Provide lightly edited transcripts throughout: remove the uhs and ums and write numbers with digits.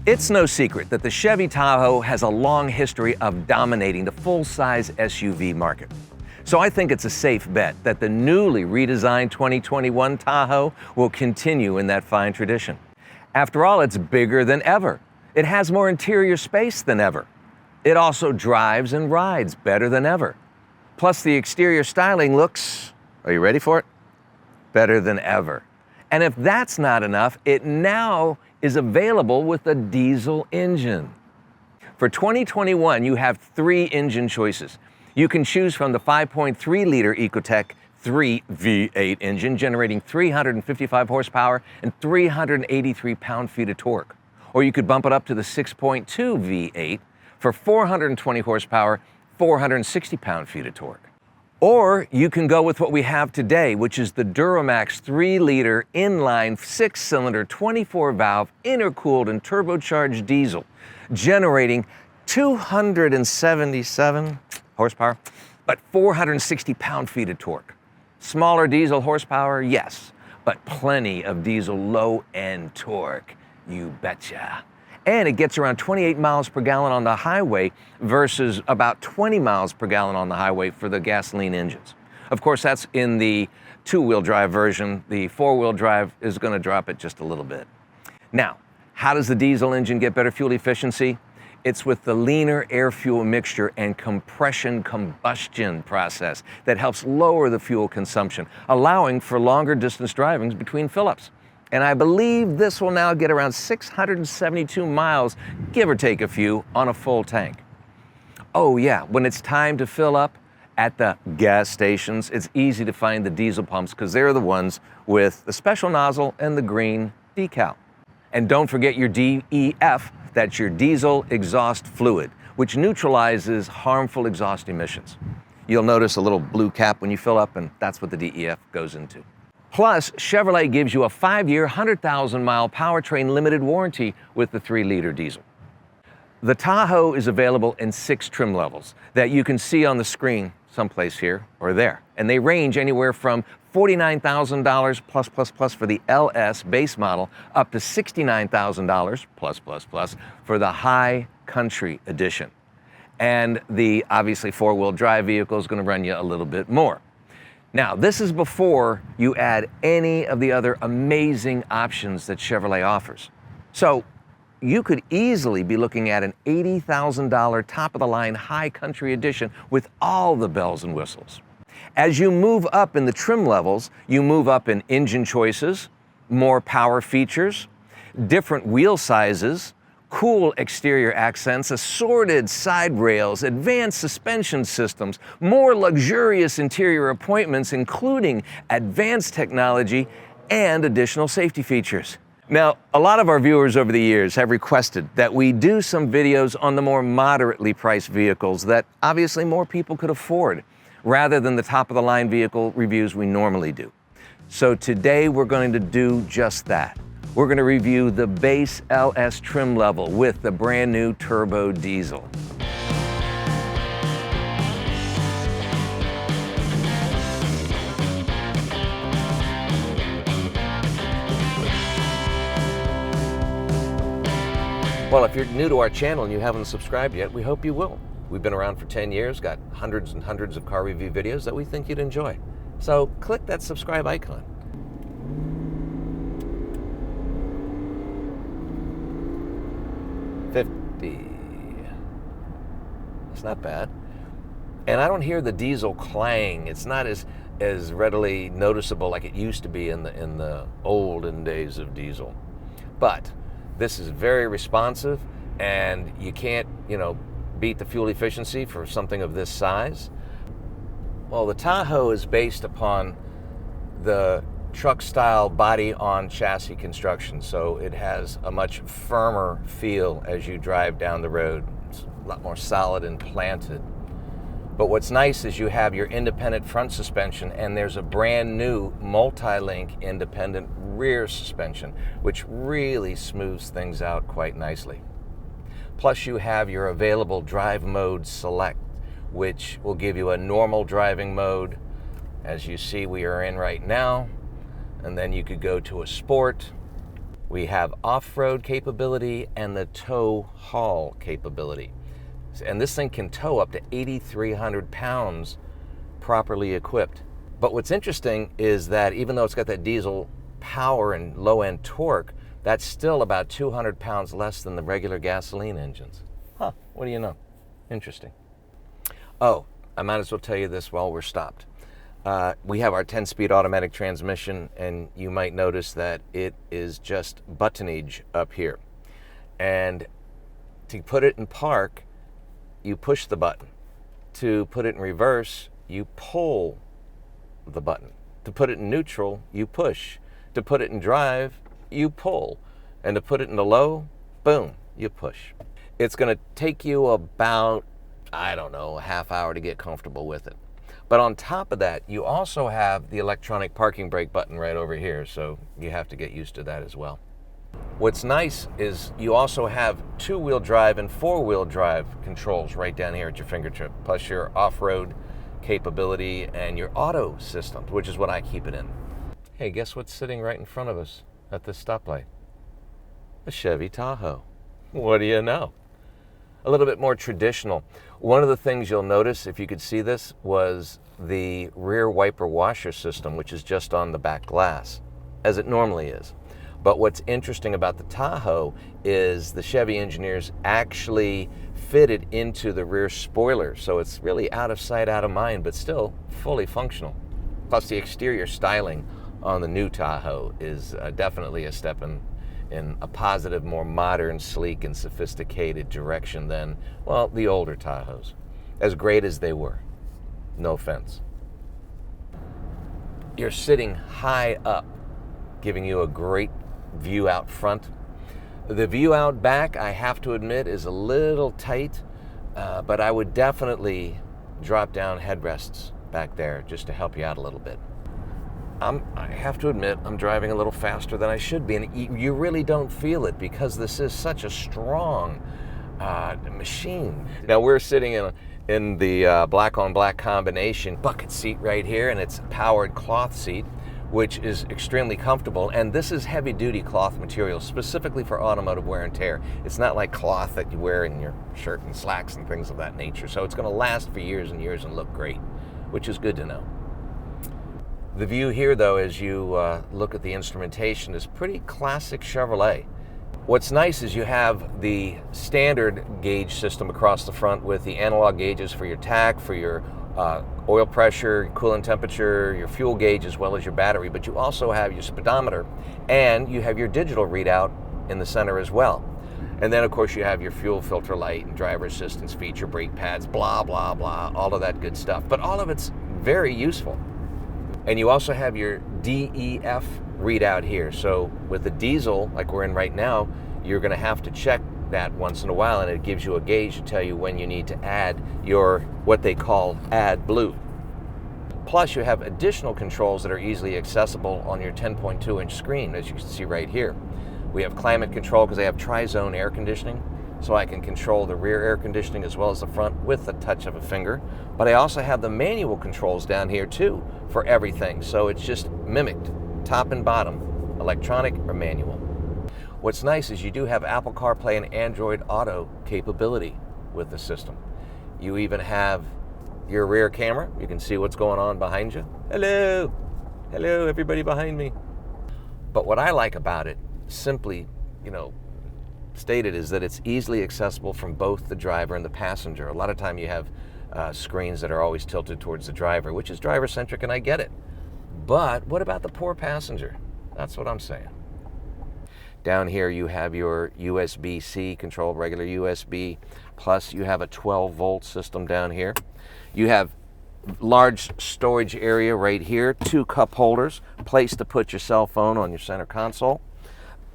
It's no secret that the Chevy Tahoe has a long history of dominating the full-size SUV market. So I think it's a safe bet that the newly redesigned 2021 Tahoe will continue in that fine tradition. After all, it's bigger than ever. It has more interior space than ever. It also drives and rides better than ever. Plus, the exterior styling looks, are you ready for it? Better than ever. And if that's not enough, it now is available with a diesel engine. For 2021, you have 3 engine choices. You can choose from the 5.3-liter Ecotec 3 V8 engine generating 355 horsepower and 383 pound-feet of torque. Or you could bump it up to the 6.2 V8 for 420 horsepower, 460 pound-feet of torque. Or you can go with what we have today, which is the Duramax 3-liter inline 6-cylinder 24-valve intercooled and turbocharged diesel, generating 277 horsepower, but 460 pound-feet of torque. Smaller diesel horsepower, yes, but plenty of diesel low-end torque, you betcha. And it gets around 28 miles per gallon on the highway versus about 20 miles per gallon on the highway for the gasoline engines. Of course, that's in the 2-wheel drive version. The 4-wheel drive is going to drop it just a little bit. Now, how does the diesel engine get better fuel efficiency? It's with the leaner air-fuel mixture and compression combustion process that helps lower the fuel consumption, allowing for longer distance drivings between fill-ups. And I believe this will now get around 672 miles, give or take a few, on a full tank. Oh yeah, when it's time to fill up at the gas stations, it's easy to find the diesel pumps because they're the ones with the special nozzle and the green decal. And don't forget your DEF, that's your diesel exhaust fluid, which neutralizes harmful exhaust emissions. You'll notice a little blue cap when you fill up, and that's what the DEF goes into. Plus, Chevrolet gives you a 5-year, 100,000-mile powertrain limited warranty with the 3-liter diesel. The Tahoe is available in 6 trim levels that you can see on the screen someplace here or there. And they range anywhere from $49,000 plus for the LS base model up to $69,000 plus for the High Country Edition. And the obviously 4-wheel drive vehicle is going to run you a little bit more. Now, this is before you add any of the other amazing options that Chevrolet offers. So you could easily be looking at an $80,000 top-of-the-line High Country Edition with all the bells and whistles. As you move up in the trim levels, you move up in engine choices, more power features, different wheel sizes, cool exterior accents, assorted side rails, advanced suspension systems, more luxurious interior appointments, including advanced technology and additional safety features. Now, a lot of our viewers over the years have requested that we do some videos on the more moderately priced vehicles that obviously more people could afford, rather than the top-of-the-line vehicle reviews we normally do. So today we're going to do just that. We're going to review the base LS trim level with the brand new turbo diesel. Well, if you're new to our channel and you haven't subscribed yet, we hope you will. We've been around for 10 years, got hundreds and hundreds of car review videos that we think you'd enjoy. So click that subscribe icon. It's not bad. And I don't hear the diesel clang. It's not as readily noticeable like it used to be in the olden days of diesel. But this is very responsive, and you can't, beat the fuel efficiency for something of this size. Well, the Tahoe is based upon the truck-style body-on-chassis construction, so it has a much firmer feel as you drive down the road. It's a lot more solid and planted. But what's nice is you have your independent front suspension, and there's a brand new multi-link independent rear suspension, which really smooths things out quite nicely. Plus, you have your available drive mode select, which will give you a normal driving mode, as you see we are in right now. And then you could go to a sport, We have off-road capability and the tow haul capability. And this thing can tow up to 8,300 pounds properly equipped. But what's interesting is that even though it's got that diesel power and low-end torque, that's still about 200 pounds less than the regular gasoline engines. Huh, what do you know? Interesting. Oh, I might as well tell you this while we're stopped. We have our 10-speed automatic transmission, and you might notice that it is just buttonage up here. And to put it in park, you push the button. To put it in reverse, you pull the button. To put it in neutral, you push. To put it in drive, you pull. And to put it in the low, boom, you push. It's going to take you about, I don't know, a half hour to get comfortable with it. But on top of that, you also have the electronic parking brake button right over here, so you have to get used to that as well. What's nice is you also have two-wheel drive and four-wheel drive controls right down here at your fingertip, plus your off-road capability and your auto system, which is what I keep it in. Hey, guess what's sitting right in front of us at this stoplight? A Chevy Tahoe. What do you know? A little bit more traditional. One of the things you'll notice, if you could see this, was the rear wiper washer system, which is just on the back glass, as it normally is. But what's interesting about the Tahoe is the Chevy engineers actually fitted into the rear spoiler, so it's really out of sight, out of mind, but still fully functional. Plus the exterior styling on the new Tahoe is definitely a step in a positive, more modern, sleek, and sophisticated direction than, well, the older Tahoes. As great as they were. No offense. You're sitting high up, giving you a great view out front. The view out back, I have to admit, is a little tight, but I would definitely drop down headrests back there just to help you out a little bit. I have to admit, I'm driving a little faster than I should be, and you really don't feel it because this is such a strong machine. Now we're sitting in the black-on-black combination bucket seat right here, and it's a powered cloth seat, which is extremely comfortable, and this is heavy-duty cloth material specifically for automotive wear and tear. It's not like cloth that you wear in your shirt and slacks and things of that nature, so it's going to last for years and years and look great, which is good to know. The view here, though, as you look at the instrumentation, is pretty classic Chevrolet. What's nice is you have the standard gauge system across the front with the analog gauges for your tach, for your oil pressure, coolant temperature, your fuel gauge, as well as your battery, but you also have your speedometer, and you have your digital readout in the center as well. And then, of course, you have your fuel filter light and driver assistance feature, brake pads, blah, blah, blah, all of that good stuff. But all of it's very useful. And you also have your DEF readout here. So with the diesel, like we're in right now, you're going to have to check that once in a while, and it gives you a gauge to tell you when you need to add your, what they call AdBlue. Plus you have additional controls that are easily accessible on your 10.2-inch screen, as you can see right here. We have climate control because they have tri-zone air conditioning, so I can control the rear air conditioning as well as the front with the touch of a finger. But I also have the manual controls down here too for everything, so it's just mimicked, top and bottom, electronic or manual. What's nice is you do have Apple CarPlay and Android Auto capability with the system. You even have your rear camera. You can see what's going on behind you. Hello! Hello, everybody behind me. But what I like about it, simply, stated, is that it's easily accessible from both the driver and the passenger. A lot of time you have screens that are always tilted towards the driver, which is driver-centric, and I get it. But what about the poor passenger? That's what I'm saying. Down here you have your USB-C control, regular USB, plus you have a 12-volt system down here. You have large storage area right here, 2 cup holders, place to put your cell phone on your center console.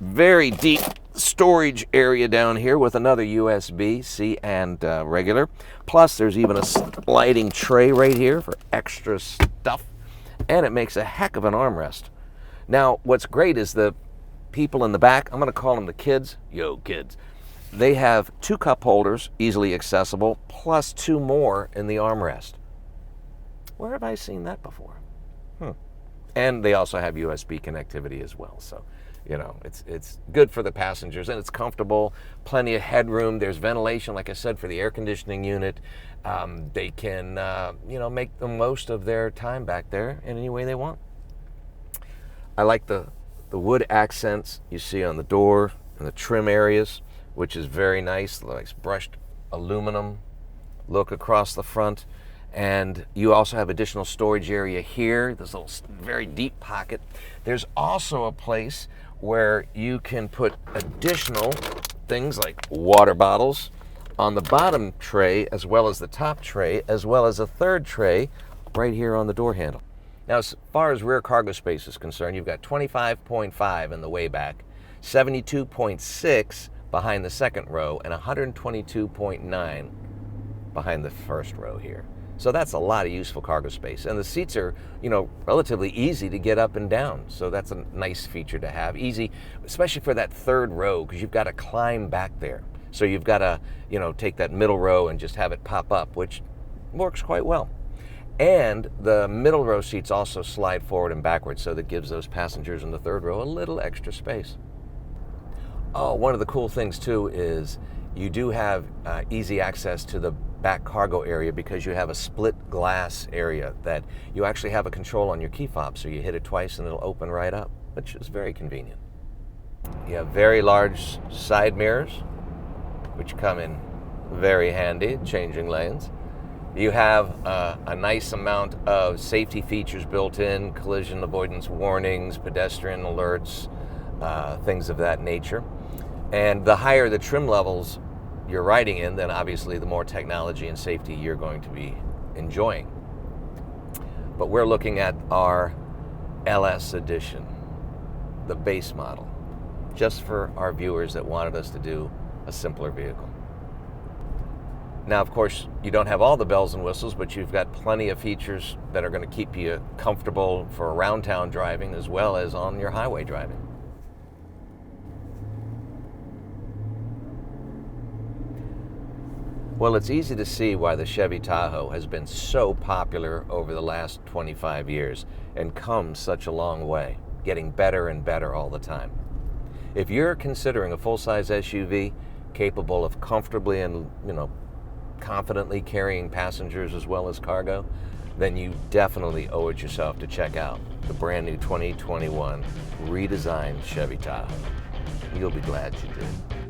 Very deep storage area down here with another USB-C and regular. Plus there's even a sliding tray right here for extra stuff, and it makes a heck of an armrest. Now what's great is the people in the back, I'm going to call them the kids. Yo, kids. They have 2 cup holders, easily accessible, plus 2 more in the armrest. Where have I seen that before? And they also have USB connectivity as well. So You know, it's good for the passengers, and it's comfortable, plenty of headroom. There's ventilation, like I said, for the air conditioning unit. They can, you know, make the most of their time back there in any way they want. I like the wood accents you see on the door and the trim areas, which is very nice, like brushed aluminum look across the front. And you also have additional storage area here, this little very deep pocket. There's also a place where you can put additional things like water bottles on the bottom tray, as well as the top tray, as well as a third tray right here on the door handle. Now, as far as rear cargo space is concerned, you've got 25.5 in the way back, 72.6 behind the second row, and 122.9 behind the first row here. So that's a lot of useful cargo space. And the seats are, you know, relatively easy to get up and down. So that's a nice feature to have. Easy, especially for that third row, because you've got to climb back there. So you've got to, you know, take that middle row and just have it pop up, which works quite well. And the middle row seats also slide forward and backwards, so that gives those passengers in the third row a little extra space. Oh, one of the cool things too is you do have easy access to the back cargo area, because you have a split glass area that you actually have a control on your key fob, so you hit it twice and it'll open right up, which is very convenient. You have very large side mirrors, which come in very handy, changing lanes. You have a nice amount of safety features built in, collision avoidance warnings, pedestrian alerts, things of that nature. And the higher the trim levels you're riding in, then obviously the more technology and safety you're going to be enjoying. But we're looking at our LS edition, the base model, just for our viewers that wanted us to do a simpler vehicle. Now, of course, you don't have all the bells and whistles, but you've got plenty of features that are going to keep you comfortable for around town driving as well as on your highway driving. Well, it's easy to see why the Chevy Tahoe has been so popular over the last 25 years and come such a long way, getting better and better all the time. If you're considering a full-size SUV capable of comfortably and, you know, confidently carrying passengers as well as cargo, then you definitely owe it yourself to check out the brand new 2021 redesigned Chevy Tahoe. You'll be glad you did.